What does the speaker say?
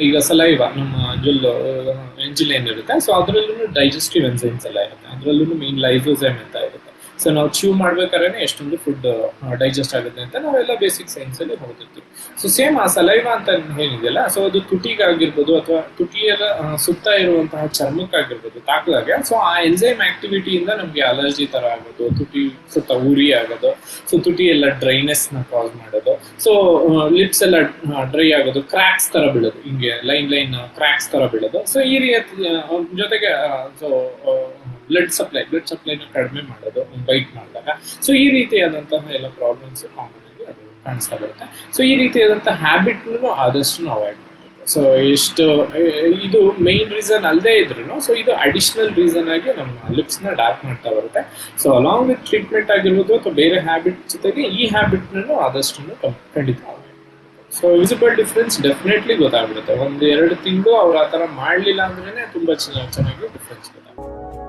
ಈಗ ಸಲೈವ ನಮ್ಮ ಎಂಜಿಲ್ ಏನಿರುತ್ತೆ, ಸೊ ಅದರಲ್ಲೂ ಡೈಜೆಸ್ಟಿವ್ ಎನ್ಸೈಮ್ಸ್ ಎಲ್ಲ ಇರುತ್ತೆ. ಅದರಲ್ಲೂ ಮೇನ್ ಲೈಸೋಸೈಮ್ ಅಂತ ಇರುತ್ತೆ. ಸೊ ನಾವು ಚ್ಯೂ ಮಾಡ್ಬೇಕಾದ್ರೆ ಎಷ್ಟೊಂದು ಫುಡ್ ಡೈಜೆಸ್ಟ್ ಆಗುತ್ತೆ ಅಂತ ನಾವೆಲ್ಲ ಬೇಸಿಕ್ ಸೈನ್ಸ್ ಅಲ್ಲಿ ಓದಿರ್ತೀವಿ. ಸೊ ಸೇಮ್ ಆ ಸಲೈವ ಅಂತ ಏನಿದೆಯಲ್ಲ, ಸೊ ಅದು ತುಟಿಗಾಗಿರ್ಬೋದು ಅಥವಾ ತುಟಿಯ ಸುತ್ತ ಇರುವಂತಹ ಚರ್ಮಕ್ಕಾಗಿರ್ಬೋದು ತಾಕಲಾಗೆ, ಸೊ ಆ ಎನ್ಸೈಮ್ ಆಕ್ಟಿವಿಟಿಯಿಂದ ನಮಗೆ ಅಲರ್ಜಿ ತರ ಆಗೋದು, ತುಟಿ ಸುತ್ತ ಉರಿ ಆಗೋದು, ಸೊ ತುಟಿ ಎಲ್ಲ ಡ್ರೈನೆಸ್ ನ ಕಾಸ್ ಮಾಡೋದು, ಸೊ ಲಿಪ್ಸ್ ಎಲ್ಲ ಡ್ರೈ ಆಗೋದು, ಕ್ರ್ಯಾಕ್ಸ್ ತರ ಬೀಳೋದು, ಹಿಂಗೆ ಲೈನ್ ಲೈನ್ ಕ್ರ್ಯಾಕ್ಸ್ ತರ ಬೀಳೋದು. ಸೊ ಈ ರೀತಿ ಜೊತೆಗೆ ಸೊ ಬ್ಲಡ್ ಸಪ್ಲೈನ ಕಡಿಮೆ ಮಾಡೋದು ಬೈಟ್ ಮಾಡಿದಾಗ. ಸೊ ಈ ರೀತಿಯಾದಂತಹ ಎಲ್ಲ ಪ್ರಾಬ್ಲಮ್ಸ್ ಕಾಮನ್ ಆಗಿ ಅದು ಕಾಣಿಸ್ತಾ ಬರುತ್ತೆ. ಸೊ ಈ ರೀತಿಯಾದಂತಹ ಹ್ಯಾಬಿಟ್ ಆದಷ್ಟು ಅವಾಯ್ಡ್ ಮಾಡಬೇಕು. ಸೊ ಎಷ್ಟು ಇದು ಮೇನ್ ರೀಸನ್ ಅಲ್ಲದೆ ಇದ್ರು, ಸೊ ಇದು ಅಡಿಷನಲ್ ರೀಸನ್ ಆಗಿ ನಮ್ಮ ಲಿಪ್ಸ್ ನ ಡಾರ್ಕ್ ಮಾಡ್ತಾ ಬರುತ್ತೆ. ಸೊ ಅಲಾಂಗ್ ವಿತ್ ಟ್ರೀಟ್ಮೆಂಟ್ ಆಗಿರ್ಬೋದು ಅಥವಾ ಬೇರೆ ಹ್ಯಾಬಿಟ್ ಜೊತೆಗೆ ಈ ಹ್ಯಾಬಿಟ್ ಆದಷ್ಟು ಖಂಡಿತ. ಸೊ ವಿಸಿಬಲ್ ಡಿಫ್ರೆನ್ಸ್ ಡೆಫಿನೆಟ್ಲಿ ಗೊತ್ತಾಗ್ಬಿಡುತ್ತೆ. 1-2 ತಿಂಗಳು ಅವ್ರು ಆ ಥರ ಮಾಡಲಿಲ್ಲ ಅಂದ್ರೇನೆ ತುಂಬಾ ಚೆನ್ನಾಗಿ ಡಿಫ್ರೆನ್ಸ್ ಗೊತ್ತಾಗುತ್ತೆ.